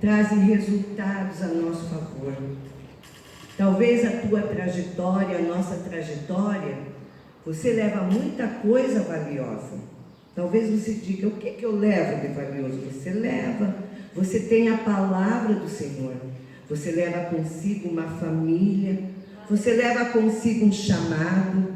trazem resultados a nosso favor. Talvez a tua trajetória, a nossa trajetória, você leva muita coisa valiosa. Talvez você diga, o que eu levo de valioso? Você leva, você tem a palavra do Senhor, você leva consigo uma família, você leva consigo um chamado,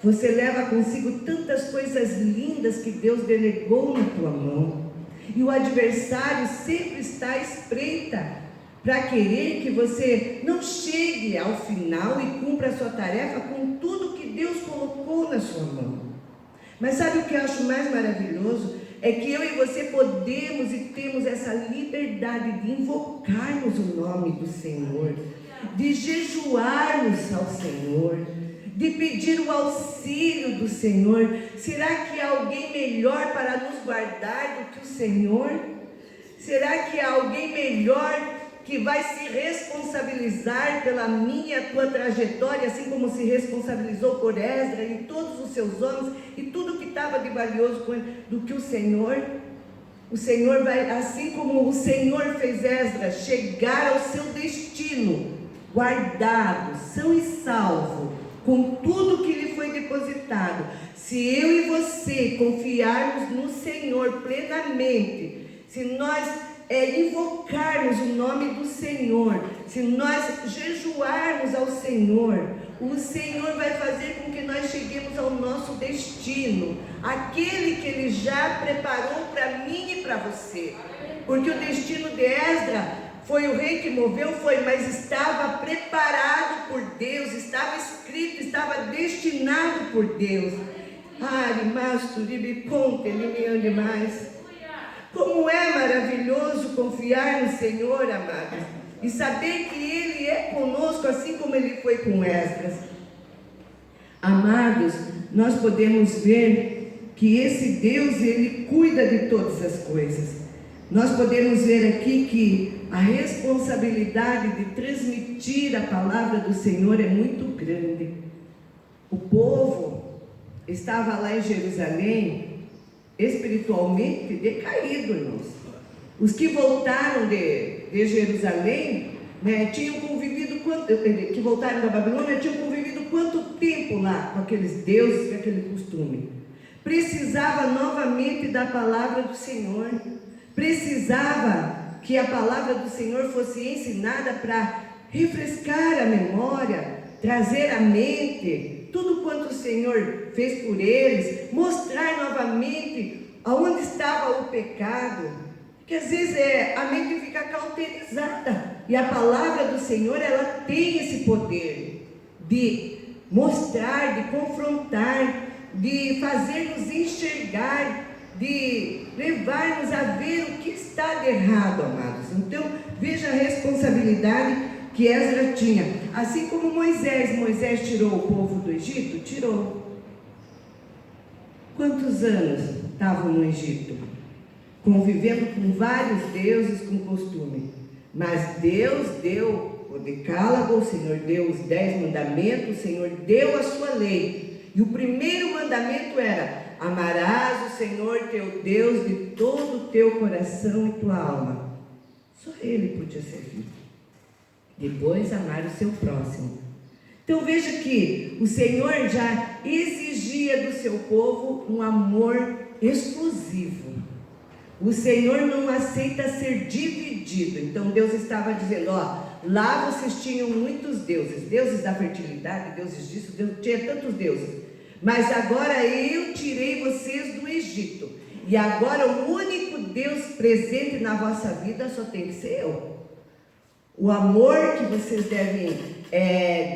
você leva consigo tantas coisas lindas que Deus delegou na tua mão. E o adversário sempre está à espreita para querer que você não chegue ao final e cumpra a sua tarefa com tudo que Deus colocou na sua mão. Mas sabe o que eu acho mais maravilhoso? É que eu e você podemos e temos essa liberdade de invocarmos o nome do Senhor, de jejuarmos ao Senhor, de pedir o auxílio do Senhor. Será que há alguém melhor para nos guardar do que o Senhor? Será que há alguém melhor que vai se responsabilizar pela minha e a tua trajetória, assim como se responsabilizou por Esdras e todos os seus homens e tudo que estava de valioso do que o Senhor? O Senhor vai, assim como o Senhor fez Esdras chegar ao seu destino, guardado, são e salvo, com tudo que lhe foi depositado. Se eu e você confiarmos no Senhor plenamente, se nós invocarmos o nome do Senhor, se nós jejuarmos ao Senhor, o Senhor vai fazer com que nós cheguemos ao nosso destino, aquele que Ele já preparou para mim e para você. Porque o destino de Esdras foi o rei que moveu, mas estava preparado por Deus, estava escrito, estava destinado por Deus. Demais. Como é maravilhoso confiar no Senhor, amados, e saber que Ele é conosco, assim como Ele foi com Esdras. Amados, nós podemos ver que esse Deus, Ele cuida de todas as coisas. Nós podemos ver aqui que a responsabilidade de transmitir a palavra do Senhor é muito grande. O povo estava lá em Jerusalém, espiritualmente decaído, irmãos. Os que voltaram de Jerusalém, tinham convivido que voltaram da Babilônia, tinham convivido quanto tempo lá com aqueles deuses, com aquele costume. Precisava novamente da palavra do Senhor, precisava que a palavra do Senhor fosse ensinada para refrescar a memória, trazer à mente tudo quanto o Senhor fez por eles, mostrar novamente aonde estava o pecado, que às vezes a mente fica cauterizada, e a palavra do Senhor, ela tem esse poder de mostrar, de confrontar, de fazer-nos enxergar, de levar-nos a ver o que está de errado, amados. Então, veja a responsabilidade que Esdras tinha. Assim como Moisés tirou o povo do Egito, tirou. Quantos anos estavam no Egito? Convivendo com vários deuses, com costume. Mas Deus deu o decálogo, o Senhor deu os 10 mandamentos, o Senhor deu a sua lei. E o primeiro mandamento era: amarás o Senhor teu Deus de todo o teu coração e tua alma. Só Ele podia servir. Depois, amar o seu próximo. Então veja que o Senhor já exigia do seu povo um amor exclusivo. O Senhor não aceita ser dividido. Então Deus estava dizendo, lá vocês tinham muitos deuses, deuses da fertilidade, deuses disso, tinha tantos deuses. Mas agora eu tirei vocês do Egito. E agora o único Deus presente na vossa vida só tem que ser eu. O amor que vocês devem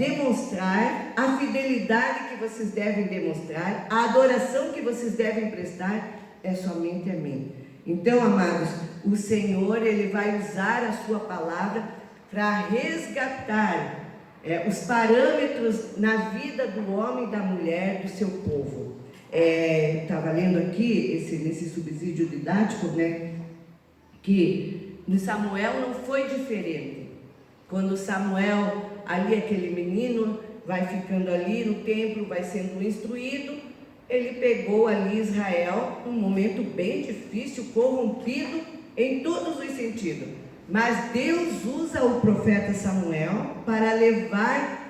demonstrar, a fidelidade que vocês devem demonstrar, a adoração que vocês devem prestar é somente a mim. Então, amados, o Senhor, Ele vai usar a sua palavra para resgatar os parâmetros na vida do homem e da mulher, do seu povo. Estava lendo aqui, nesse subsídio didático, que no Samuel não foi diferente. Quando Samuel, ali aquele menino, vai ficando ali no templo, vai sendo instruído, ele pegou ali Israel, num momento bem difícil, corrompido em todos os sentidos. Mas Deus usa o profeta Samuel para levar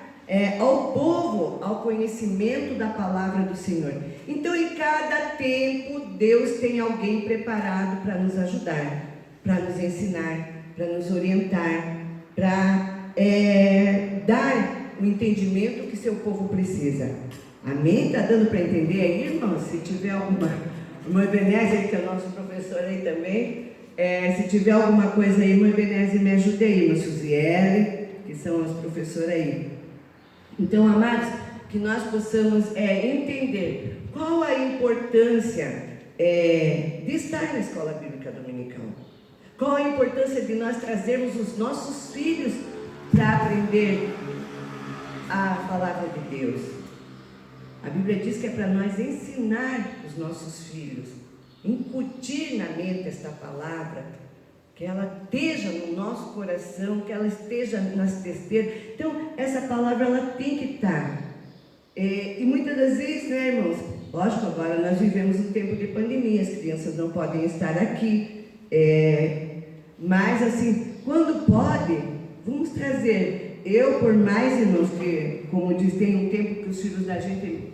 ao povo ao conhecimento da palavra do Senhor. Então, em cada tempo, Deus tem alguém preparado para nos ajudar, para nos ensinar, para nos orientar, para dar o entendimento que seu povo precisa. Amém? Está dando para entender aí, irmãos? Se tiver alguma... Irmã Ebenezer, que é o nosso professor aí também, se tiver alguma coisa aí, irmã Ebenezer, me ajude aí, irmã Suziele, que são as professoras aí. Então, amados, que nós possamos entender qual a importância de estar na escola bíblica dominical. Qual a importância de nós trazermos os nossos filhos para aprender a palavra de Deus. A Bíblia diz que é para nós ensinar os nossos filhos, incutir na mente esta palavra, que ela esteja no nosso coração, que ela esteja nas testeiras. Então, essa palavra ela tem que estar. E muitas das vezes, né, irmãos? Lógico, agora nós vivemos um tempo de pandemia, as crianças não podem estar aqui. Mas, assim, quando pode, vamos trazer. Eu, por mais, irmãos, que, como diz, tem um tempo que os filhos da gente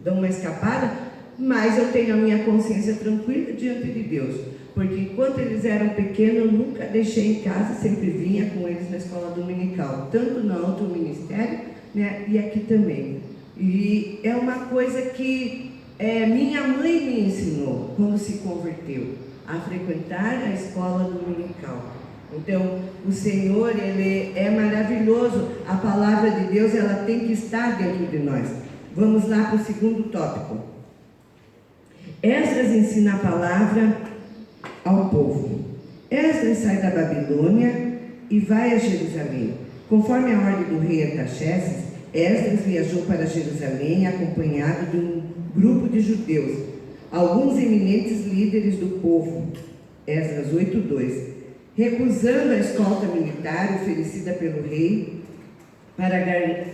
dão uma escapada, mas eu tenho a minha consciência tranquila diante de Deus. Porque enquanto eles eram pequenos, eu nunca deixei em casa, sempre vinha com eles na escola dominical, tanto no outro ministério, né, e aqui também. E é uma coisa que minha mãe me ensinou quando se converteu, a frequentar a escola dominical. Então, o Senhor, Ele é maravilhoso, a palavra de Deus, ela tem que estar dentro de nós. Vamos lá para o segundo tópico. Esdras ensina a palavra ao povo. Esdras sai da Babilônia e vai a Jerusalém. Conforme a ordem do rei Artaxerxes, Esdras viajou para Jerusalém acompanhado de um grupo de judeus, alguns eminentes líderes do povo. Esdras 8:2. Recusando a escolta militar oferecida pelo rei para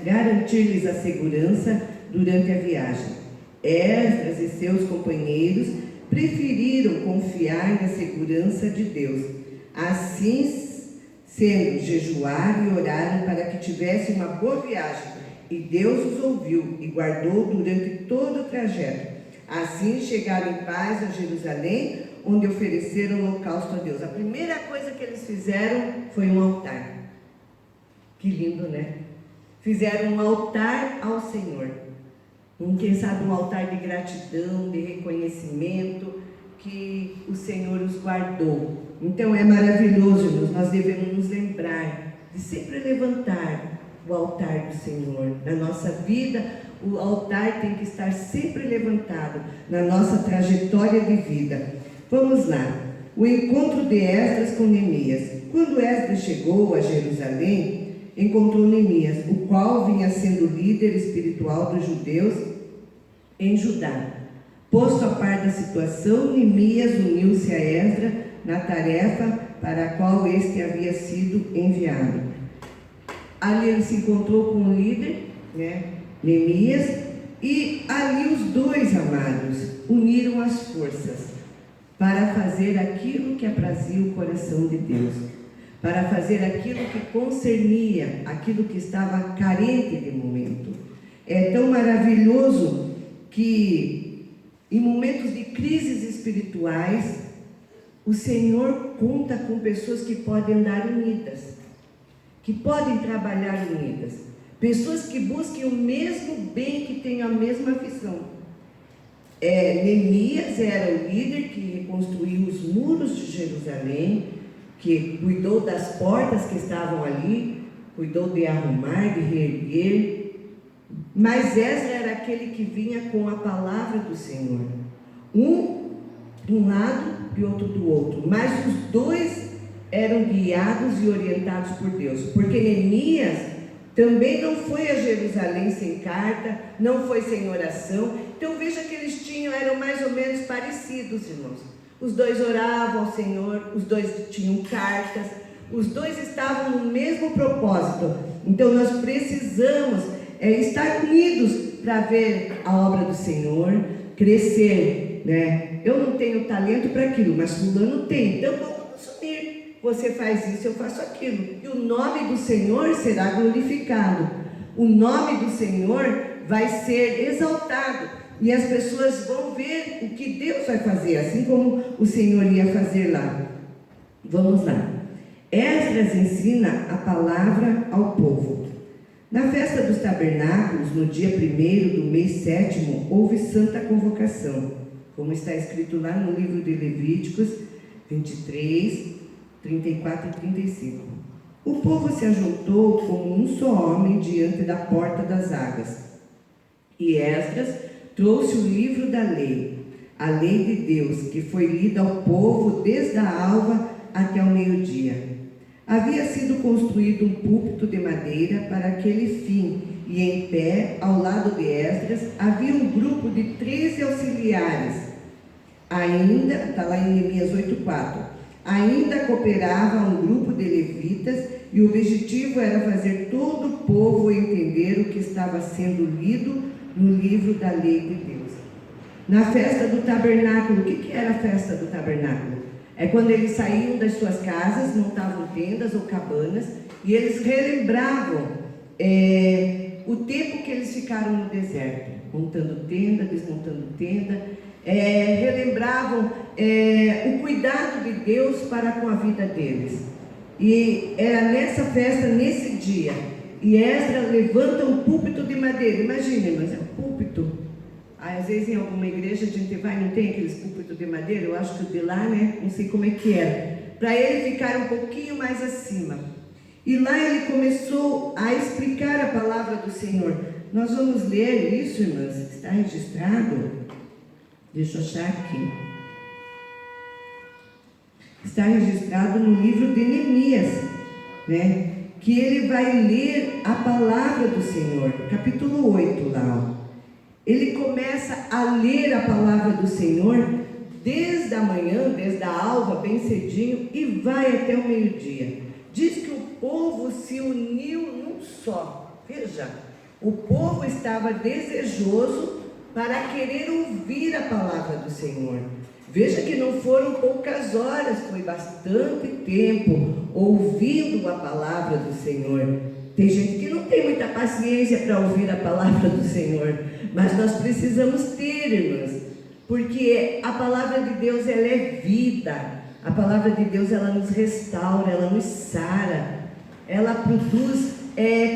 garantir-lhes a segurança durante a viagem. Esdras e seus companheiros preferiram confiar na segurança de Deus. Assim sendo, jejuaram e oraram para que tivessem uma boa viagem. E Deus os ouviu e guardou durante todo o trajeto. Assim chegaram em paz a Jerusalém, onde ofereceram holocausto a Deus. A primeira coisa que eles fizeram foi um altar. Que lindo, né? Fizeram um altar ao Senhor. Quem sabe um altar de gratidão, de reconhecimento, que o Senhor os guardou. Então é maravilhoso, irmãos, nós devemos nos lembrar de sempre levantar o altar do Senhor. Na nossa vida, o altar tem que estar sempre levantado, na nossa trajetória de vida. Vamos lá, o encontro de Esdras com Neemias. Quando Esdras chegou a Jerusalém, encontrou Neemias, o qual vinha sendo líder espiritual dos judeus em Judá. Posto a par da situação, Neemias uniu-se a Esdras na tarefa para a qual este havia sido enviado. Ali ele se encontrou com o líder, Neemias, e ali os dois, amados, uniram as forças para fazer aquilo que aprazia o coração de Deus, para fazer aquilo que concernia, aquilo que estava carente de momento. É tão maravilhoso que em momentos de crises espirituais, o Senhor conta com pessoas que podem andar unidas, que podem trabalhar unidas, pessoas que busquem o mesmo bem, que tenham a mesma visão. Neemias era o líder que reconstruiu os muros de Jerusalém, que cuidou das portas que estavam ali, cuidou de arrumar, de reerguer. Mas Esdras era aquele que vinha com a palavra do Senhor, um de um lado e outro do outro, mas os dois eram guiados e orientados por Deus, porque Neemias também não foi a Jerusalém sem carta, não foi sem oração. Então veja que eles eram mais ou menos parecidos, irmãos. Os dois oravam ao Senhor, os dois tinham cartas, os dois estavam no mesmo propósito. Então nós precisamos estar unidos para ver a obra do Senhor crescer, né? Eu não tenho talento para aquilo, mas fulano tem, então vamos nos unir, você faz isso, eu faço aquilo. E o nome do Senhor será glorificado. O nome do Senhor vai ser exaltado. E as pessoas vão ver o que Deus vai fazer, assim como o Senhor ia fazer lá. Vamos lá. Esdras ensina a palavra ao povo. Na festa dos tabernáculos, no dia 1º do mês 7º, houve santa convocação, como está escrito lá no livro de Levíticos 23, 34 e 35. O povo se ajuntou como um só homem diante da porta das águas. E Esdras trouxe o livro da lei, a lei de Deus, que foi lida ao povo desde a alva até o meio-dia. Havia sido construído um púlpito de madeira para aquele fim, e em pé, ao lado de Esdras, havia um grupo de 13 auxiliares. Ainda, está lá em Neemias 8,4, ainda cooperava um grupo de levitas, e o objetivo era fazer todo o povo entender o que estava sendo lido no livro da lei de Deus. Na festa do tabernáculo, o que era a festa do tabernáculo? É quando eles saíam das suas casas, montavam tendas ou cabanas, e eles relembravam o tempo que eles ficaram no deserto, montando tenda, desmontando tenda, relembravam o cuidado de Deus para com a vida deles. E era nessa festa, nesse dia, e Esdras levanta um púlpito de madeira. Imaginem, mas é um púlpito. Às vezes em alguma igreja a gente vai, não tem aqueles púlpitos de madeira, eu acho que o de lá, né, não sei como é que era, para ele ficar um pouquinho mais acima. E lá ele começou a explicar a palavra do Senhor. Nós vamos ler isso, irmãs, está registrado? Deixa eu achar aqui. Está registrado no livro de Neemias, né, que ele vai ler a palavra do Senhor, capítulo 8 lá, ó. Ele começa a ler a palavra do Senhor desde a manhã, desde a alva, bem cedinho, e vai até o meio-dia. Diz que o povo se uniu num só. Veja, o povo estava desejoso para querer ouvir a palavra do Senhor. Veja que não foram poucas horas, foi bastante tempo ouvindo a palavra do Senhor. Tem gente que não tem muita paciência para ouvir a palavra do Senhor, mas nós precisamos ter, irmãs, porque a palavra de Deus, ela é vida. A palavra de Deus, ela nos restaura, ela nos sara, ela produz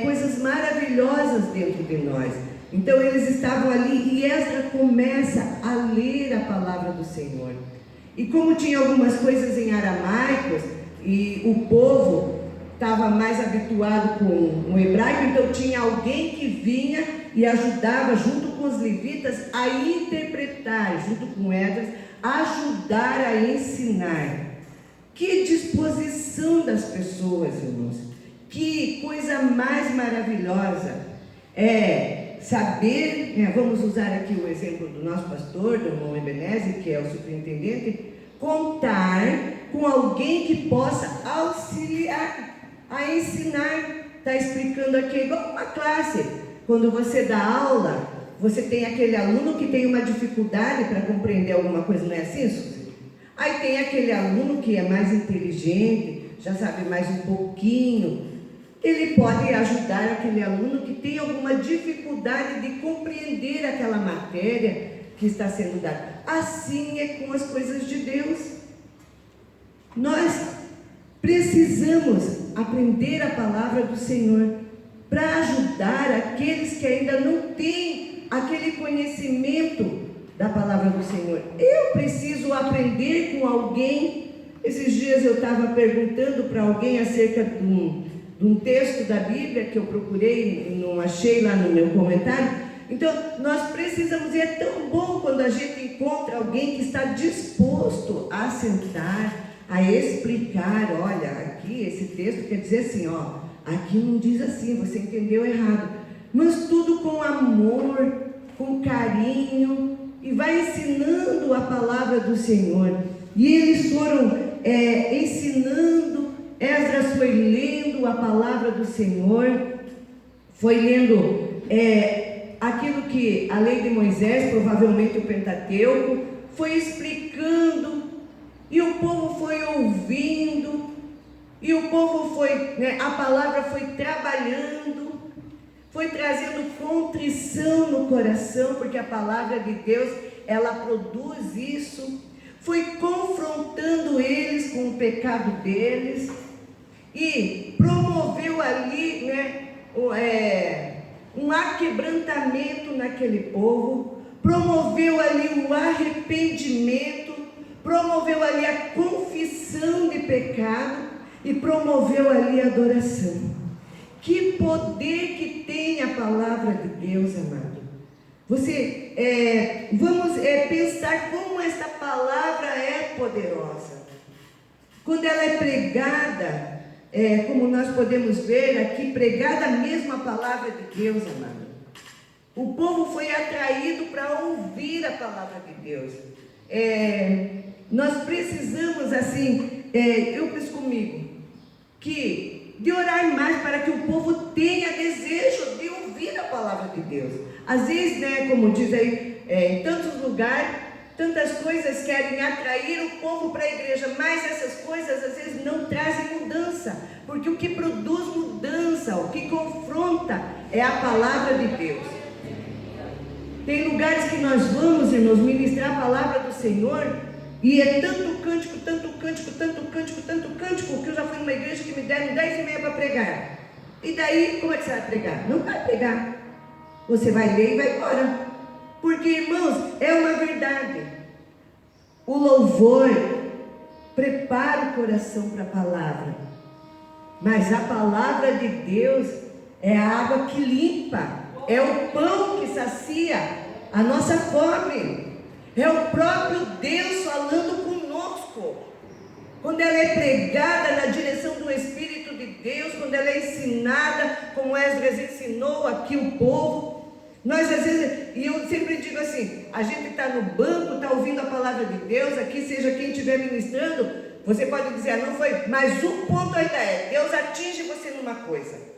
coisas maravilhosas dentro de nós. Então eles estavam ali e Esdras começa a ler a palavra do Senhor. E como tinha algumas coisas em aramaico e o povo estava mais habituado com o hebraico, então tinha alguém que vinha e ajudava, junto com os levitas, a interpretar, junto com Esdras, ajudar a ensinar. Que disposição das pessoas, irmãos! Que coisa mais maravilhosa é saber, vamos usar aqui o exemplo do nosso pastor, do irmão Ebenezer, que é o superintendente, contar com alguém que possa auxiliar a ensinar. Está explicando aqui, igual uma classe. Quando você dá aula, você tem aquele aluno que tem uma dificuldade para compreender alguma coisa, não é assim, Suzy? Aí tem aquele aluno que é mais inteligente, já sabe mais um pouquinho. Ele pode ajudar aquele aluno que tem alguma dificuldade de compreender aquela matéria que está sendo dada. Assim é com as coisas de Deus. Nós precisamos aprender a palavra do Senhor para ajudar aqueles que ainda não têm aquele conhecimento da palavra do Senhor. Eu preciso aprender com alguém. Esses dias eu estava perguntando para alguém acerca de um texto da Bíblia que eu procurei e não achei lá no meu comentário. Então, nós precisamos, e é tão bom quando a gente encontra alguém que está disposto a sentar, a explicar. Olha, aqui esse texto quer dizer assim, ó, aqui não diz assim, você entendeu errado. Mas tudo com amor, com carinho, e vai ensinando a palavra do Senhor. E eles foram ensinando. Esdras foi lendo a palavra do Senhor, foi lendo aquilo que a lei de Moisés, provavelmente o Pentateuco, foi explicando, e o povo foi ouvindo, E o povo foi, a palavra foi trabalhando, foi trazendo contrição no coração, porque a palavra de Deus, ela produz isso. Foi confrontando eles com o pecado deles e promoveu ali, um aquebrantamento naquele povo, promoveu ali o arrependimento, promoveu ali a confissão de pecado e promoveu ali a adoração. Que poder que tem a palavra de Deus, amado. Vamos pensar como essa palavra é poderosa. Quando ela é pregada, como nós podemos ver aqui, pregada mesmo a palavra de Deus, amado. O povo foi atraído para ouvir a palavra de Deus. Nós precisamos, assim, eu penso comigo, de orar mais para que o povo tenha desejo de ouvir a palavra de Deus. Às vezes, como diz aí, em tantos lugares, tantas coisas querem atrair o povo para a igreja, mas essas coisas às vezes não trazem mudança, porque o que produz mudança, o que confronta é a palavra de Deus. Tem lugares que nós vamos, irmãos, ministrar a palavra do Senhor, e é tanto cântico, que eu já fui numa igreja que me deram 10h30 para pregar. E daí, como é que você vai pregar? Não vai pregar. Você vai ler e vai embora. Porque, irmãos, é uma verdade. O louvor prepara o coração para a palavra. Mas a palavra de Deus é a água que limpa, é o pão que sacia a nossa fome. É o próprio Deus falando conosco. Quando ela é pregada na direção do Espírito de Deus, quando ela é ensinada, como Esdras ensinou aqui o povo, nós às vezes, e eu sempre digo assim, a gente está no banco, está ouvindo a palavra de Deus, aqui seja quem estiver ministrando, você pode dizer, não foi, mas o ponto ainda Deus atinge você numa coisa.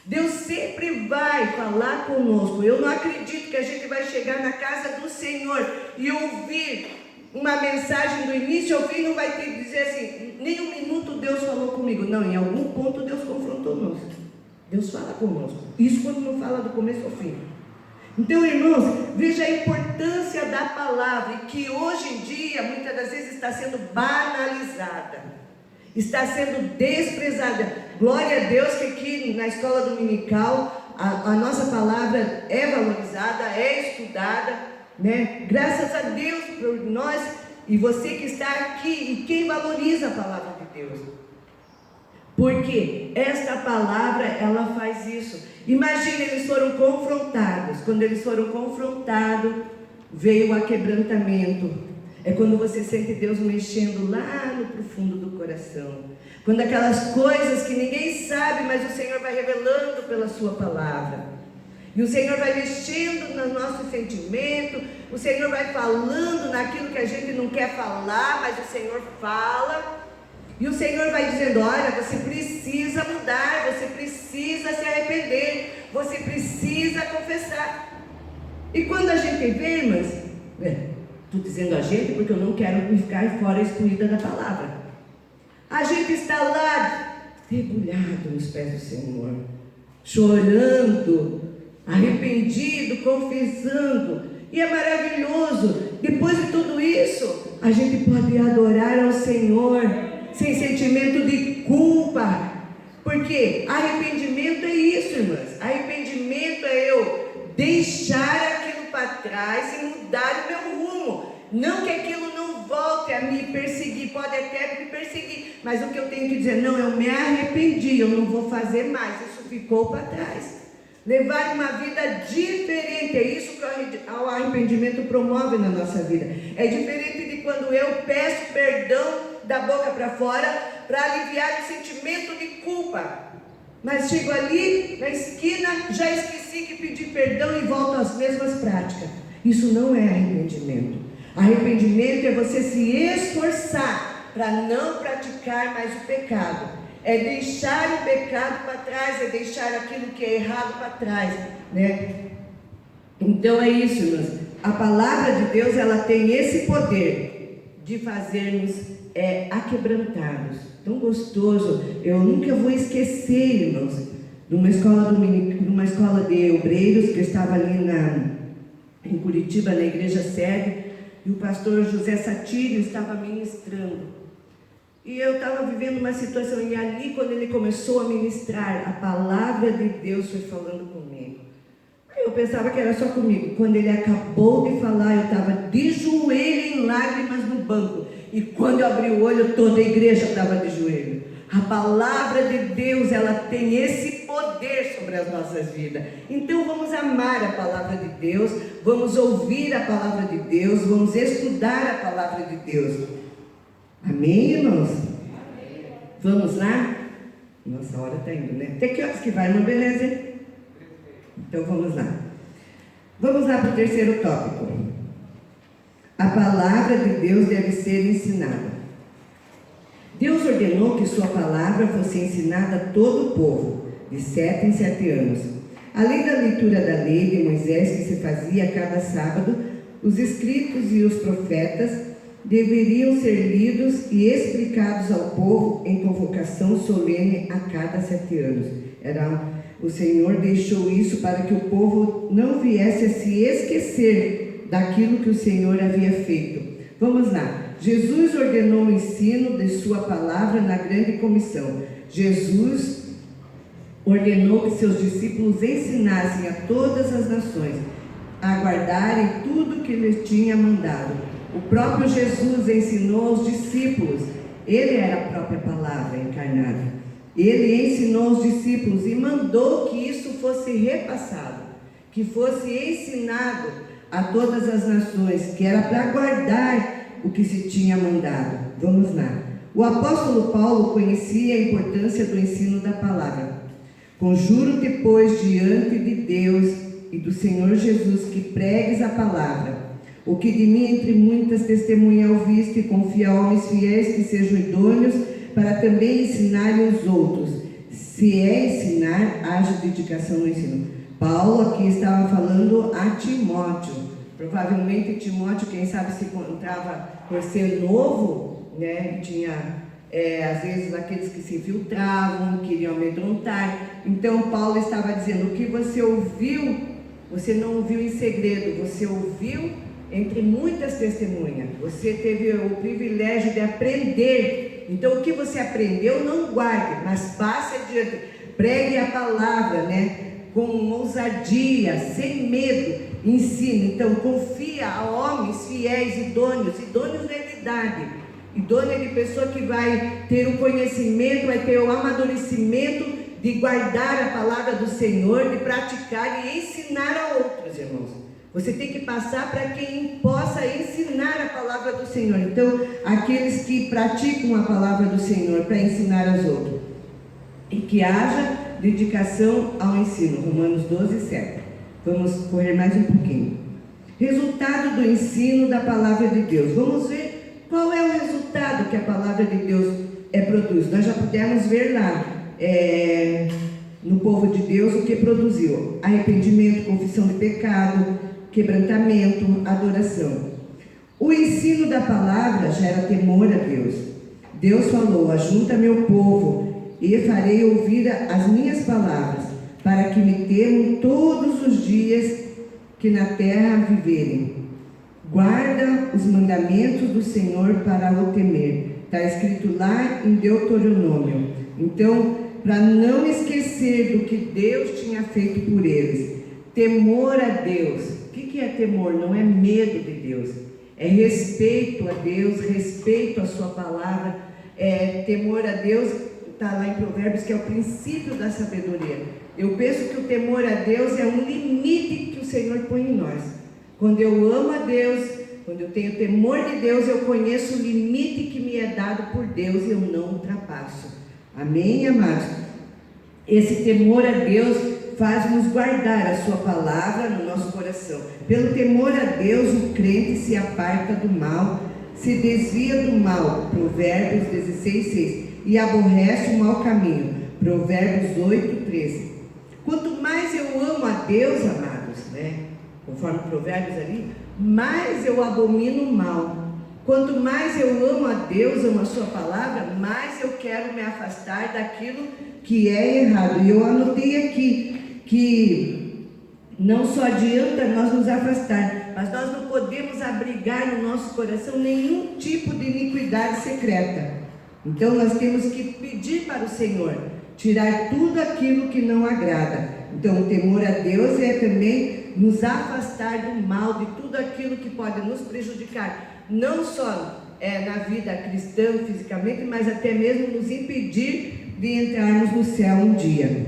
Deus sempre vai falar conosco. Eu não acredito que a gente vai chegar na casa do Senhor e ouvir uma mensagem do início ao fim, não vai ter que dizer assim, nem um minuto Deus falou comigo. Não, em algum ponto Deus confrontou-nos. Deus fala conosco. Isso quando não fala do começo ao fim. Então, irmãos, veja a importância da palavra, que hoje em dia, muitas das vezes, está sendo banalizada. Está sendo desprezada. Glória a Deus que aqui na escola dominical a nossa palavra é valorizada, é estudada, Graças a Deus por nós e você que está aqui e quem valoriza a palavra de Deus. Porque esta palavra, ela faz isso. Imagina, eles foram confrontados. Quando eles foram confrontados, veio o aquebrantamento. É quando você sente Deus mexendo lá no profundo do coração. Quando aquelas coisas que ninguém sabe, mas o Senhor vai revelando pela sua palavra. E o Senhor vai mexendo no nosso sentimento. O Senhor vai falando naquilo que a gente não quer falar, mas o Senhor fala. E o Senhor vai dizendo, olha, você precisa mudar, você precisa se arrepender, você precisa confessar. E quando a gente vê, irmãs, estou dizendo a gente porque eu não quero ficar fora excluída da palavra. A gente está lá, debulhado nos pés do Senhor, chorando, arrependido, confessando. E é maravilhoso. Depois de tudo isso, a gente pode adorar ao Senhor sem sentimento de culpa. Porque arrependimento é isso, irmãs. Arrependimento é eu deixar aquilo para trás e mudar o meu rumo. Não que aquilo não volte a me perseguir, pode até me perseguir, mas o que eu tenho que dizer, não, eu me arrependi, eu não vou fazer mais, isso ficou para trás. Levar uma vida diferente, é isso que o arrependimento promove na nossa vida. É diferente de quando eu peço perdão da boca para fora, para aliviar o sentimento de culpa. Mas chego ali na esquina, já esqueci que pedi perdão e volto às mesmas práticas. Isso não é arrependimento. Arrependimento é você se esforçar para não praticar mais o pecado. É deixar o pecado para trás, é deixar aquilo que é errado para trás, Então é isso, irmãos. A palavra de Deus, ela tem esse poder de fazer-nos aquebrantados. Tão gostoso. Eu nunca vou esquecer, irmãos, numa escola de obreiros que eu estava ali em Curitiba, na igreja sede, e o pastor José Satírio estava ministrando. E eu estava vivendo uma situação, e ali, quando ele começou a ministrar, a palavra de Deus foi falando comigo. Eu pensava que era só comigo. Quando ele acabou de falar, eu estava de joelho em lágrimas no banco. E quando eu abri o olho, toda a igreja estava de joelho. A palavra de Deus, ela tem esse poder sobre as nossas vidas. Então vamos amar a palavra de Deus, vamos ouvir a palavra de Deus, vamos estudar a palavra de Deus. Amém, irmãos? Amém. Vamos lá? Nossa, a hora está indo, né? Até que horas que vai, irmã Beleza? Então vamos lá. Vamos lá para o terceiro tópico. A palavra de Deus deve ser ensinada. Deus ordenou que sua palavra fosse ensinada a todo o povo, de 7 em 7 anos. Além da leitura da lei de Moisés, que se fazia a cada sábado, os escritos e os profetas deveriam ser lidos e explicados ao povo em convocação solene a cada 7 anos. O Senhor deixou isso para que o povo não viesse a se esquecer daquilo que o Senhor havia feito. Vamos lá. Jesus ordenou o ensino de sua palavra na grande comissão. Jesus ordenou que seus discípulos ensinassem a todas as nações a guardarem tudo que lhes tinha mandado. O próprio Jesus ensinou aos discípulos. Ele era a própria palavra encarnada. Ele ensinou aos discípulos e mandou que isso fosse repassado, que fosse ensinado a todas as nações, que era para guardar o que se tinha mandado. Vamos lá. O apóstolo Paulo conhecia a importância do ensino da palavra. Conjuro-te, pois, diante de Deus e do Senhor Jesus, que pregues a palavra. O que de mim entre muitas testemunha ouviste, e confia a homens fiéis que sejam idôneos para também ensinarem os outros. Se é ensinar, haja dedicação no ensino. Paulo aqui estava falando a Timóteo. Provavelmente Timóteo, quem sabe, se encontrava por ser novo, né? Tinha, às vezes, aqueles que se infiltravam, queriam amedrontar. Então, Paulo estava dizendo, o que você ouviu, você não ouviu em segredo, você ouviu entre muitas testemunhas. Você teve o privilégio de aprender. Então, o que você aprendeu, não guarde, mas passe adiante. Pregue a palavra, né? Com ousadia, sem medo. Ensina. Então, confia a homens fiéis, idôneos na idade, idônea de pessoa que vai ter o conhecimento, vai ter o amadurecimento de guardar a palavra do Senhor, de praticar e ensinar a outros, irmãos. Você tem que passar para quem possa ensinar a palavra do Senhor. Então, aqueles que praticam a palavra do Senhor para ensinar aos outros. E que haja dedicação ao ensino. Romanos 12, 7. Vamos correr mais um pouquinho. Resultado do ensino da palavra de Deus. Vamos ver qual é o resultado que a palavra de Deus produz. Nós já pudemos ver lá no povo de Deus o que produziu: arrependimento, confissão de pecado, quebrantamento, adoração. O ensino da palavra gera temor a Deus. Deus falou: ajunta meu povo e farei ouvir as minhas palavras, para que me temam todos os dias que na terra viverem. Guarda os mandamentos do Senhor para o temer. Está escrito lá em Deuteronômio. Então, para não esquecer do que Deus tinha feito por eles. Temor a Deus. O que é temor? Não é medo de Deus. É respeito a Deus, respeito à sua palavra. Temor a Deus, está lá em Provérbios, que é o princípio da sabedoria. Eu penso que o temor a Deus é um limite que o Senhor põe em nós. Quando eu amo a Deus, quando eu tenho temor de Deus, eu conheço o limite que me é dado por Deus e eu não ultrapasso. Amém, amados? Esse temor a Deus faz-nos guardar a sua palavra no nosso coração. Pelo temor a Deus, o crente se aparta do mal, se desvia do mal. Provérbios 16, 6. E aborrece o mau caminho. Provérbios 8, 13. Quanto mais eu amo a Deus, amados, né? Conforme Provérbios ali, mais eu abomino o mal. Quanto mais eu amo a Deus, amo a sua palavra, mais eu quero me afastar daquilo que é errado. E eu anotei aqui que não só adianta nós nos afastar, mas nós não podemos abrigar no nosso coração nenhum tipo de iniquidade secreta. Então nós temos que pedir para o Senhor tirar tudo aquilo que não agrada. Então o temor a Deus é também nos afastar do mal, de tudo aquilo que pode nos prejudicar, não só na vida cristã fisicamente, mas até mesmo nos impedir de entrarmos no céu um dia.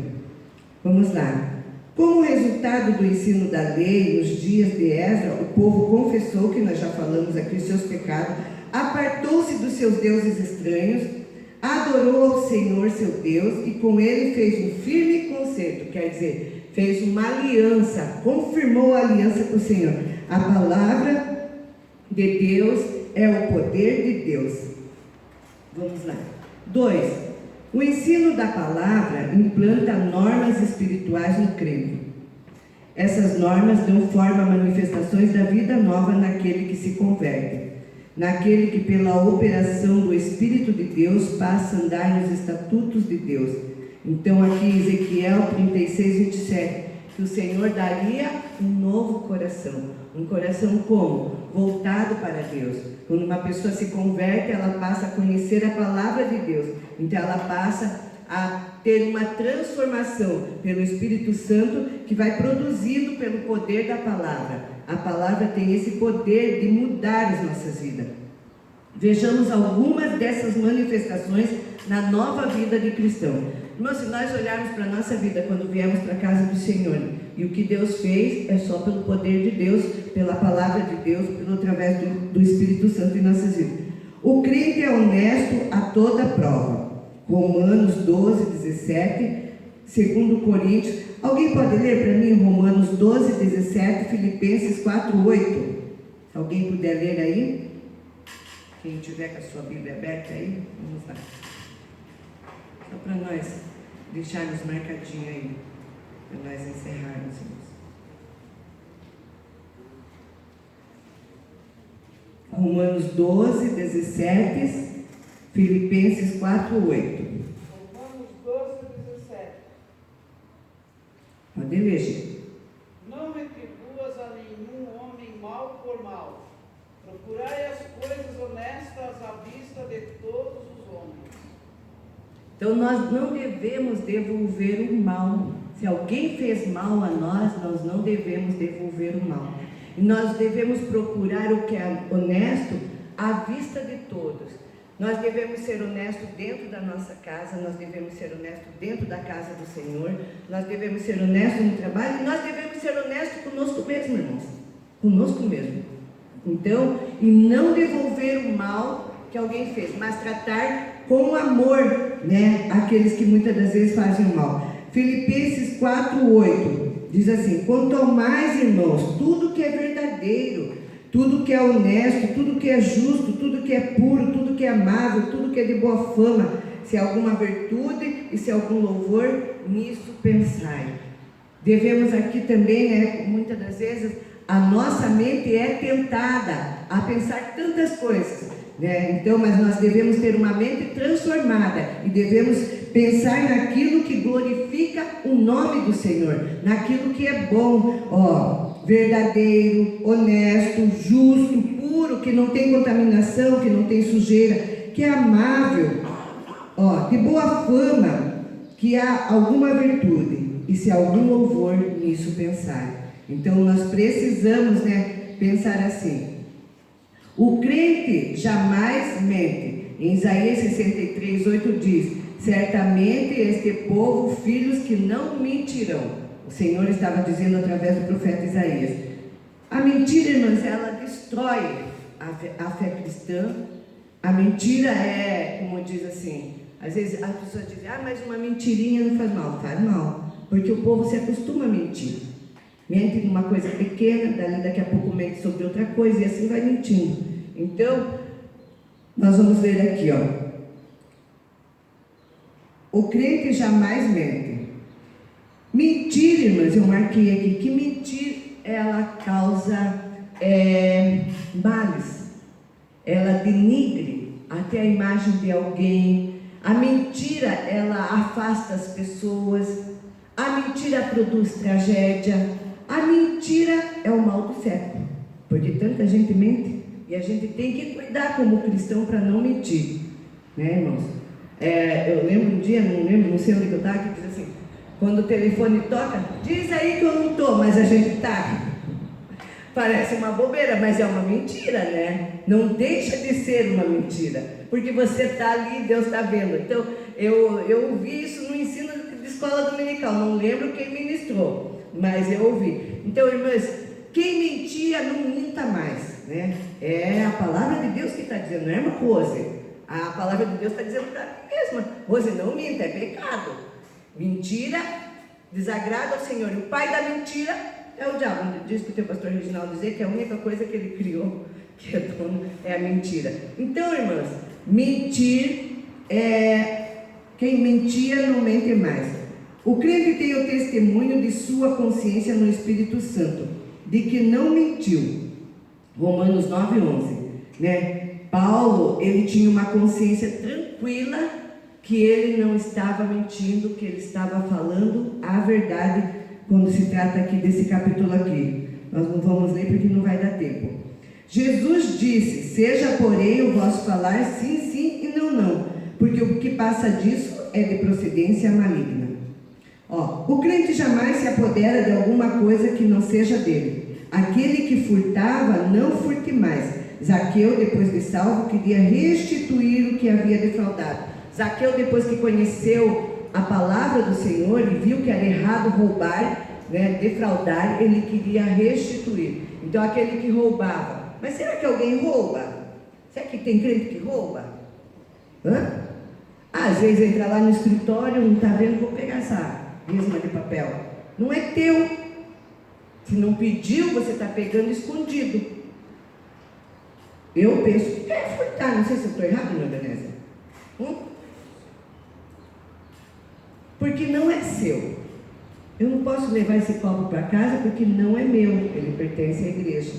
Vamos lá. Como resultado do ensino da lei, nos dias de Esdras, o povo confessou, que nós já falamos aqui, os seus pecados, apartou-se dos seus deuses estranhos, adorou ao Senhor seu Deus e com ele fez um firme concerto, quer dizer, fez uma aliança, confirmou a aliança com o Senhor. A palavra de Deus é o poder de Deus. Vamos lá. 2. O ensino da palavra implanta normas espirituais no crente. Essas normas dão forma a manifestações da vida nova naquele que se converte, naquele que pela operação do Espírito de Deus passa a andar nos estatutos de Deus. Então aqui Ezequiel 36, 27, que o Senhor daria um novo coração. Um coração como? Voltado para Deus. Quando uma pessoa se converte, ela passa a conhecer a palavra de Deus. Então ela passa a ter uma transformação pelo Espírito Santo, que vai produzido pelo poder da palavra. A palavra tem esse poder de mudar as nossas vidas. Vejamos algumas dessas manifestações na nova vida de cristão. Irmãos, se nós olharmos para a nossa vida quando viemos para a casa do Senhor, e o que Deus fez é só pelo poder de Deus, pela palavra de Deus, através do Espírito Santo em nossas vidas. O crente é honesto a toda prova. Romanos 12, 17, 2 Coríntios. Alguém pode ler para mim Romanos 12, 17, Filipenses 4, 8? Se alguém puder ler aí. Quem tiver com a sua Bíblia aberta aí, vamos lá. Só para nós deixarmos marcadinho aí, para nós encerrarmos. Romanos 12, 17, Filipenses 4, 8. Romanos 12, 17. Pode ler, gente. Não retribuas a nenhum homem mal por mal. Procurai as coisas honestas à vista de todos os homens. Então nós não devemos devolver o mal. Se alguém fez mal a nós não devemos devolver o mal. E nós devemos procurar o que é honesto à vista de todos. Nós devemos ser honestos dentro da nossa casa, nós devemos ser honestos dentro da casa do Senhor, nós devemos ser honestos no trabalho, e nós devemos ser honestos conosco mesmo, irmãos. Conosco mesmo. Então, e não devolver o mal que alguém fez, mas tratar com amor, aqueles que muitas das vezes fazem o mal. Filipenses 4, 8 diz assim: quanto ao mais, irmãos, tudo que é verdadeiro, tudo que é honesto, tudo que é justo, tudo que é puro, tudo que é amável, tudo que é de boa fama, se há alguma virtude e se há algum louvor, nisso pensai. Devemos aqui também, muitas das vezes, a nossa mente é tentada a pensar tantas coisas, então, mas nós devemos ter uma mente transformada e devemos pensar naquilo que glorifica o nome do Senhor, naquilo que é bom, verdadeiro, honesto, justo, puro, que não tem contaminação, que não tem sujeira, que é amável, de boa fama, que há alguma virtude e se há algum louvor, nisso pensar. Então nós precisamos pensar assim. O crente jamais mente. Em Isaías 63, 8 diz: certamente este povo, filhos que não mentirão. O Senhor estava dizendo através do profeta Isaías. A mentira, irmãs, ela destrói a fé cristã. A mentira é, como diz assim, às vezes as pessoas dizem: mas uma mentirinha não faz mal. Faz mal, porque o povo se acostuma a mentir. Mente numa coisa pequena, daqui a pouco mente sobre outra coisa, e assim vai mentindo. Então, nós vamos ver aqui, o crente jamais mente. Mentira, irmãs, eu marquei aqui, que mentir, ela causa males. ela denigre até a imagem de alguém. A mentira, ela afasta as pessoas. A mentira produz tragédia. A mentira é o mal do século, porque tanta gente mente e a gente tem que cuidar como cristão para não mentir, né, irmãos? Eu lembro um dia, não sei onde que eu estava, que diz assim: quando o telefone toca, diz aí que eu não estou, mas a gente está. Parece uma bobeira, mas é uma mentira, né? Não deixa de ser uma mentira, porque você está ali, Deus está vendo. Então, eu ouvi isso no ensino de escola dominical, não lembro quem ministrou, mas eu ouvi. Então, irmãs, quem mentia não minta mais, né? É a palavra de Deus que está dizendo, não é uma Rose. A palavra de Deus está dizendo para mim mesma: Rose, não minta, é pecado. Mentira desagrada ao Senhor, e o pai da mentira é o diabo. Diz que o teu pastor Reginaldo dizer que a única coisa que ele criou, que é dono, é a mentira. Então, irmãs, mentir quem mentia não mente mais. O crente tem o testemunho de sua consciência no Espírito Santo, de que não mentiu. Romanos 9:11, né? Paulo, ele tinha uma consciência tranquila que ele não estava mentindo, que ele estava falando a verdade. Quando se trata aqui desse capítulo aqui, nós não vamos ler porque não vai dar tempo. Jesus disse: seja porém o vosso falar sim, sim e não, não, porque o que passa disso é de procedência maligna. O crente jamais se apodera de alguma coisa que não seja dele. Aquele que furtava, não furte mais. Zaqueu, depois de salvo, queria restituir o que havia defraudado. Zaqueu, depois que conheceu a palavra do Senhor e viu que era errado roubar, né, defraudar, ele queria restituir. Então, aquele que roubava. Mas será que alguém rouba? Será que tem crente que rouba? Às vezes entra lá no escritório, não está vendo, vou pegar essa resma de papel. Não é teu. Se não pediu, você está pegando escondido. Eu penso que é furtar. Não sei se eu estou errado, meu Veneza. Porque não é seu. Eu não posso levar esse copo para casa porque não é meu. Ele pertence à igreja.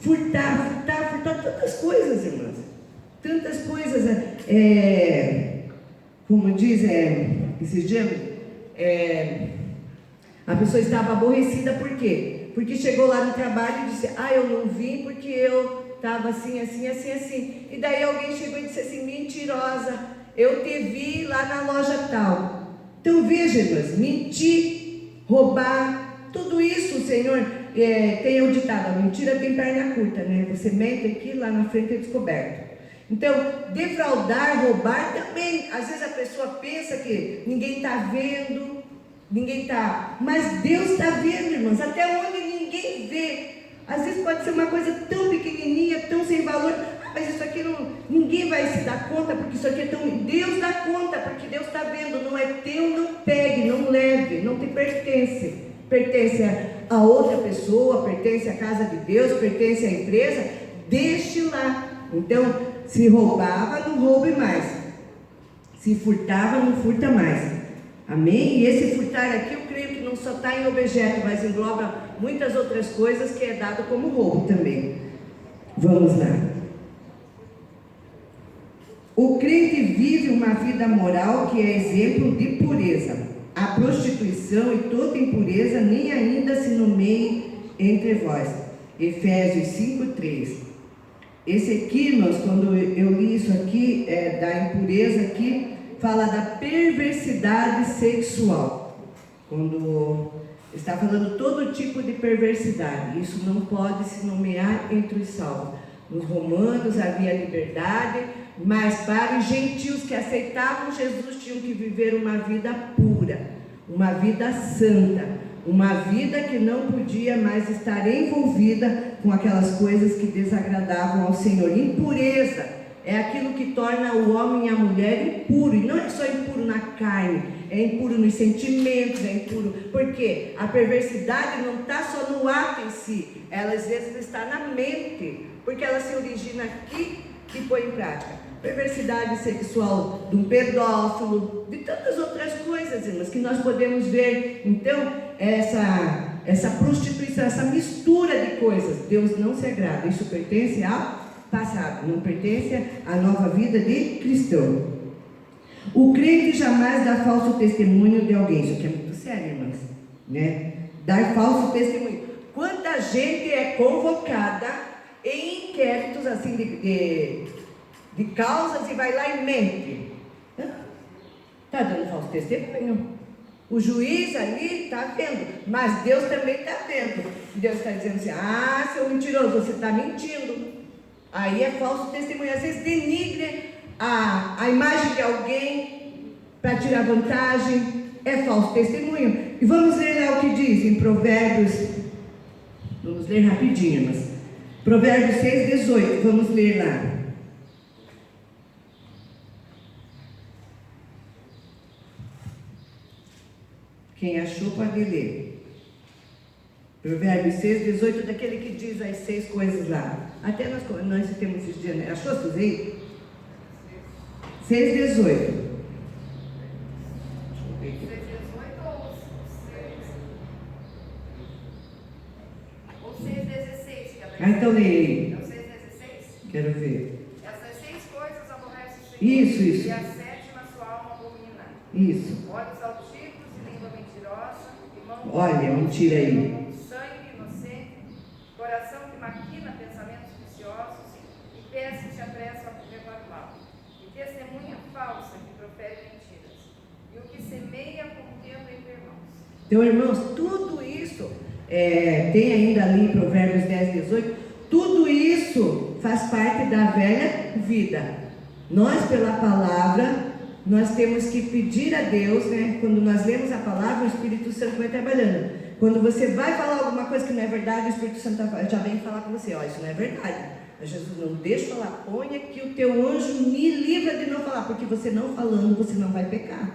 Furtar, tantas coisas, irmãs. Tantas coisas. Como diz, esses dias, a pessoa estava aborrecida, por quê? Porque chegou lá no trabalho e disse: eu não vim porque eu estava assim. E daí alguém chegou e disse assim: mentirosa, eu te vi lá na loja tal. Então veja, irmãs, mentir, roubar, tudo isso o Senhor tem o ditado: a mentira tem perna curta, né? Você mente aqui, lá na frente é descoberto. Então, defraudar, roubar também, às vezes a pessoa pensa que ninguém está vendo, mas Deus está vendo, irmãos, até onde ninguém vê. Às vezes pode ser uma coisa tão pequenininha, tão sem valor, mas isso aqui ninguém vai se dar conta, porque isso aqui é tão... Deus dá conta, porque Deus está vendo. Não é teu, não pegue, não leve, não te pertence. Pertence a outra pessoa, pertence à casa de Deus, pertence à empresa, deixe lá. Então, se roubava, não roube mais. Se furtava, não furta mais. Amém? E esse furtar aqui, eu creio que não só está em objeto, mas engloba muitas outras coisas que é dado como roubo também. Vamos lá. O crente vive uma vida moral que é exemplo de pureza. A prostituição e toda impureza nem ainda se nomeiem entre vós. Efésios 5:3. Esse aqui, irmãos, quando eu li isso aqui, da impureza aqui, fala da perversidade sexual. Quando está falando todo tipo de perversidade, isso não pode se nomear entre os salvos. Nos romanos havia liberdade, mas para os gentios que aceitavam Jesus tinham que viver uma vida pura, uma vida santa, uma vida que não podia mais estar envolvida com aquelas coisas que desagradavam ao Senhor. Impureza é aquilo que torna o homem e a mulher impuro, e não é só impuro na carne, é impuro nos sentimentos, é impuro, porque a perversidade não está só no ato em si, ela às vezes está na mente, porque ela se origina aqui e põe em prática. Perversidade sexual de um pedófilo, de tantas outras coisas, irmãs, que nós podemos ver. Então, essa prostituição, essa mistura de coisas, Deus não se agrada. Isso pertence ao passado, não pertence à nova vida de cristão. O crente jamais dá falso testemunho de alguém. Isso aqui é muito sério, irmãs, né? Dar falso testemunho. Quanta gente é convocada em inquéritos assim de causas e vai lá e mente. Está dando falso testemunho. O juiz ali está vendo, mas Deus também está vendo. Deus está dizendo assim: ah, seu mentiroso, você está mentindo. Aí é falso testemunho. Às vezes denigre a imagem de alguém para tirar vantagem. É falso testemunho. E vamos ler lá o que diz em Provérbios. Vamos ler rapidinho, mas Provérbios 6:18. Vamos ler lá. Quem achou pode ler. Provérbios 6:18, daquele que diz as 6 coisas lá. Até nós temos esses dias, né? Achou, Suzy? 6:18. Ou 6:16, que Ah, então leia aí. é o 6:16? Quero ver. Essas 6 coisas aborrece o Senhor. Isso. E a 7ª sua alma abomina. Isso. Olhos altivos e língua mentirosa. E mão Olha, mentira aí. sangue inocente. Coração que maquina pensamentos viciosos. E pés que se apressam a levar mal. E testemunha falsa que profere mentiras. E o que semeia contendo entre irmãos. Então, irmãos, tudo isso, tem ainda ali em Provérbios 10:18, tudo isso faz parte da velha vida. Nós, pela palavra, nós temos que pedir a Deus, né? Quando nós lemos a palavra, o Espírito Santo vai trabalhando. Quando você vai falar alguma coisa que não é verdade, o Espírito Santo já vem falar com você: ó, isso não é verdade. Mas Jesus, não deixa falar, ponha que o teu anjo me livra de não falar, porque você não falando, você não vai pecar,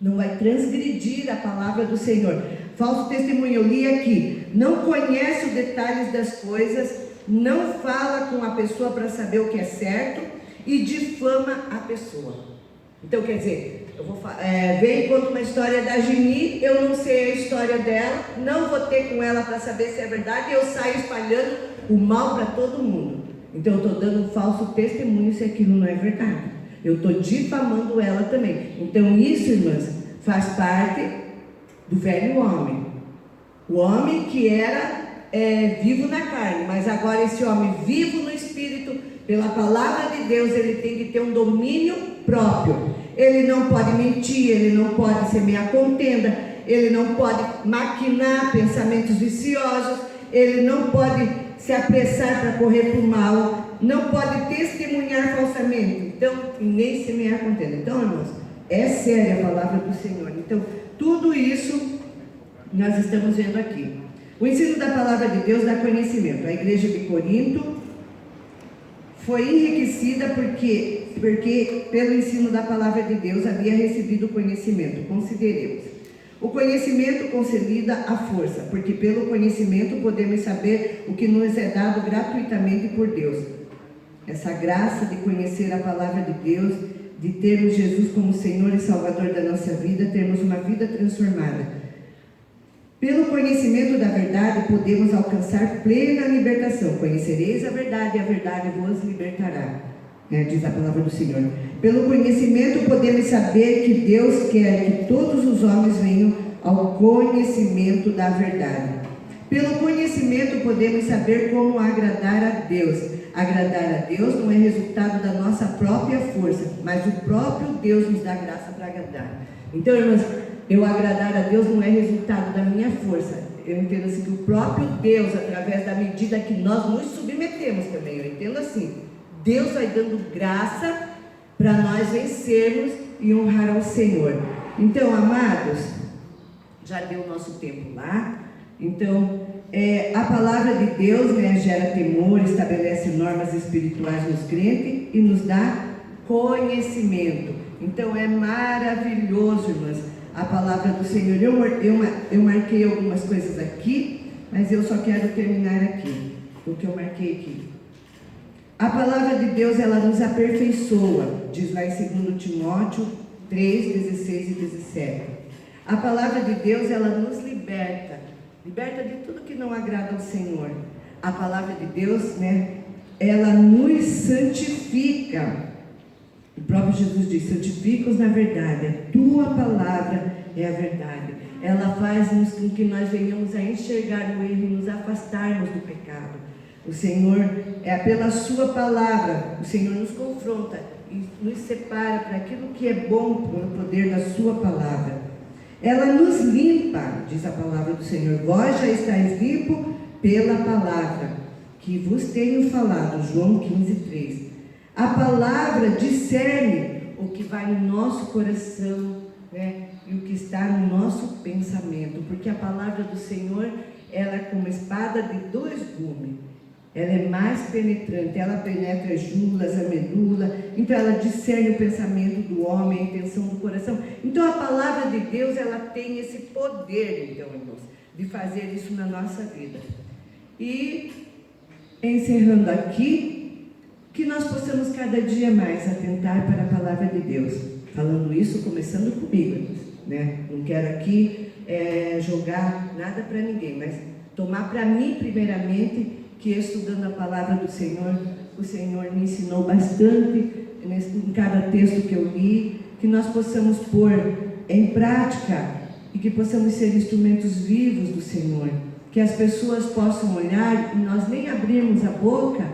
não vai transgredir a palavra do Senhor. Falso testemunho, eu li aqui: não conhece os detalhes das coisas, não fala com a pessoa para saber o que é certo e difama a pessoa. Então, quer dizer, vem e conta uma história da Geni, eu não sei a história dela, não vou ter com ela para saber se é verdade, e eu saio espalhando o mal para todo mundo. Então, eu estou dando um falso testemunho se aquilo não é verdade. Eu estou difamando ela também. Então, isso, irmãs, faz parte do velho homem. O homem que era vivo na carne, mas agora esse homem vivo no Espírito, pela palavra de Deus, ele tem que ter um domínio próprio. Ele não pode mentir, ele não pode semear contenda, ele não pode maquinar pensamentos viciosos, ele não pode se apressar para correr para o mal, não pode testemunhar falsamente, então, nem semear contenda. Então, irmãos, é séria a palavra do Senhor. Então, tudo isso nós estamos vendo aqui. O ensino da palavra de Deus dá conhecimento. A igreja de Corinto foi enriquecida porque pelo ensino da palavra de Deus havia recebido conhecimento. Consideremos. O conhecimento consolida a força, porque pelo conhecimento podemos saber o que nos é dado gratuitamente por Deus. Essa graça de conhecer a palavra de Deus, de termos Jesus como Senhor e Salvador da nossa vida, termos uma vida transformada. Pelo conhecimento da verdade, podemos alcançar plena libertação. Conhecereis a verdade e a verdade vos libertará, diz a palavra do Senhor. Pelo conhecimento, podemos saber que Deus quer que todos os homens venham ao conhecimento da verdade. Pelo conhecimento, podemos saber como agradar a Deus. Agradar a Deus não é resultado da nossa própria força, mas o próprio Deus nos dá graça para agradar. Então, irmãs, eu agradar a Deus não é resultado da minha força. Eu entendo assim que o próprio Deus, através da medida que nós nos submetemos também, eu entendo assim, Deus vai dando graça para nós vencermos e honrar ao Senhor. Então, amados, já deu o nosso tempo lá. Então, a palavra de Deus, gera temor, estabelece normas espirituais nos crentes e nos dá conhecimento. Então, é maravilhoso, irmãs, a palavra do Senhor. Eu marquei algumas coisas aqui, mas eu só quero terminar aqui, o que eu marquei aqui. A palavra de Deus, ela nos aperfeiçoa, diz lá em 2 Timóteo 3, 16 e 17. A palavra de Deus, ela nos liberta de tudo que não agrada ao Senhor. A palavra de Deus, ela nos santifica. O próprio Jesus diz: santifica-os na verdade, a tua palavra é a verdade. Ela faz com que nós venhamos a enxergar o erro e nos afastarmos do pecado. O Senhor, pela sua palavra, o Senhor nos confronta e nos separa para aquilo que é bom pelo poder da sua palavra. Ela nos limpa, diz a palavra do Senhor: vós já estáis limpo pela palavra que vos tenho falado. João 15:3. A palavra discerne o que vai no nosso coração, né? E o que está no nosso pensamento, porque a palavra do Senhor, ela é como espada de dois gumes. Ela é mais penetrante, ela penetra as julas, a medula, então ela discerne o pensamento do homem, a intenção do coração. Então a palavra de Deus, ela tem esse poder, então, irmãos, de fazer isso na nossa vida. E, encerrando aqui, que nós possamos cada dia mais atentar para a palavra de Deus. Falando isso, começando comigo, irmãos, né? Não quero aqui jogar nada para ninguém, mas tomar para mim primeiramente, que estudando a palavra do Senhor, o Senhor me ensinou bastante em cada texto que eu li, que nós possamos pôr em prática e que possamos ser instrumentos vivos do Senhor, que as pessoas possam olhar e nós nem abrirmos a boca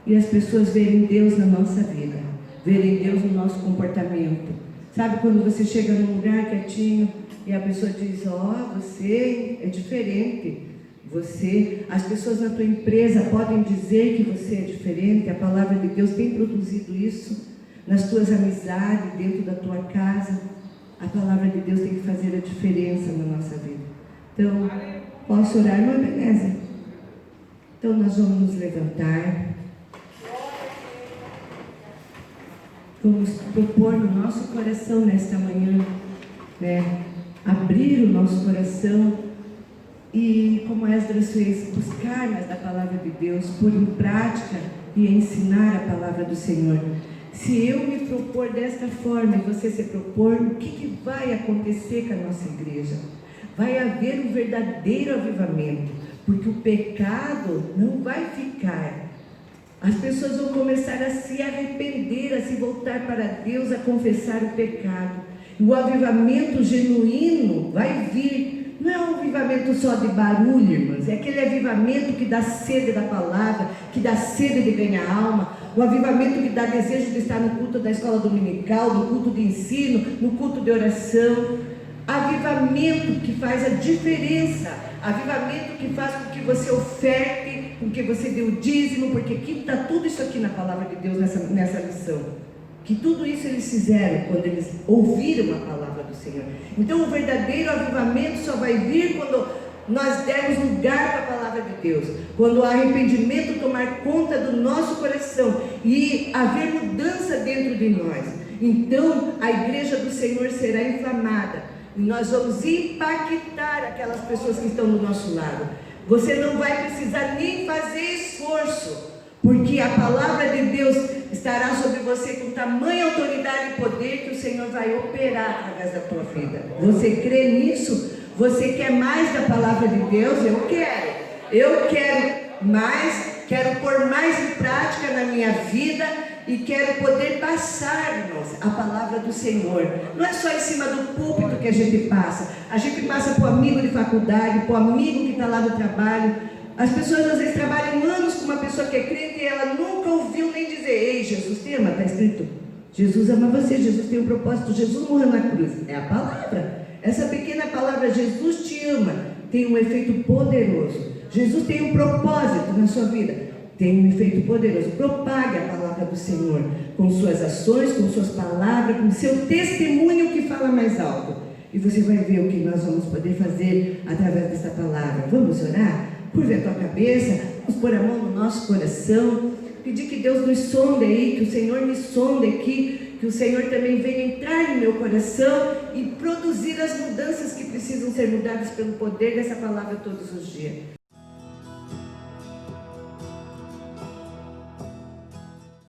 e as pessoas verem Deus na nossa vida, verem Deus no nosso comportamento. Sabe quando você chega num lugar quietinho e a pessoa diz: ó, você é diferente. As pessoas na tua empresa podem dizer que você é diferente. A palavra de Deus tem produzido isso nas tuas amizades, dentro da tua casa. A palavra de Deus tem que fazer a diferença na nossa vida. Então, posso orar, irmã Beneza? Então, nós vamos nos levantar. Vamos propor no nosso coração nesta manhã, né? Abrir o nosso coração. E como Esdras fez, buscar mais da palavra de Deus, pôr em prática e ensinar a palavra do Senhor. Se eu me propor desta forma e você se propor, o que vai acontecer com a nossa igreja? Vai haver um verdadeiro avivamento, porque o pecado não vai ficar. As pessoas vão começar a se arrepender, a se voltar para Deus, a confessar o pecado. O avivamento genuíno vai vir. Não é um avivamento só de barulho, irmãos. É aquele avivamento que dá sede da palavra, que dá sede de ganhar alma. O avivamento que dá desejo de estar no culto da escola dominical, no culto de ensino, no culto de oração. Avivamento que faz a diferença. Avivamento que faz com que você oferte, com que você dê o dízimo, porque aqui está tudo isso aqui na palavra de Deus, nessa lição. Que tudo isso eles fizeram quando eles ouviram a palavra do Senhor. Então o verdadeiro avivamento só vai vir quando nós dermos lugar para a palavra de Deus, quando o arrependimento tomar conta do nosso coração e haver mudança dentro de nós. Então a igreja do Senhor será inflamada e nós vamos impactar aquelas pessoas que estão do nosso lado. Você não vai precisar nem fazer esforço, porque a palavra de Deus estará sobre você com tamanha autoridade e poder que o Senhor vai operar através da tua vida. Você crê nisso? Você quer mais da palavra de Deus? Eu quero mais, quero pôr mais em prática na minha vida e quero poder passar, irmãos, a palavra do Senhor. Não é só em cima do púlpito que a gente passa para o amigo de faculdade, para o amigo que está lá no trabalho. As pessoas às vezes trabalham anos com uma pessoa que é crente e ela nunca ouviu nem dizer: ei, Jesus te ama, está escrito. Jesus ama você, Jesus tem um propósito, Jesus morreu na cruz. É a palavra. Essa pequena palavra, Jesus te ama, tem um efeito poderoso. Jesus tem um propósito na sua vida, tem um efeito poderoso. Propague a palavra do Senhor com suas ações, com suas palavras, com seu testemunho que fala mais alto. E você vai ver o que nós vamos poder fazer através dessa palavra. Vamos orar? Curva a tua cabeça, vamos pôr a mão no nosso coração, pedir que Deus nos sonde aí, que o Senhor me sonde aqui, que o Senhor também venha entrar no meu coração e produzir as mudanças que precisam ser mudadas pelo poder dessa palavra todos os dias.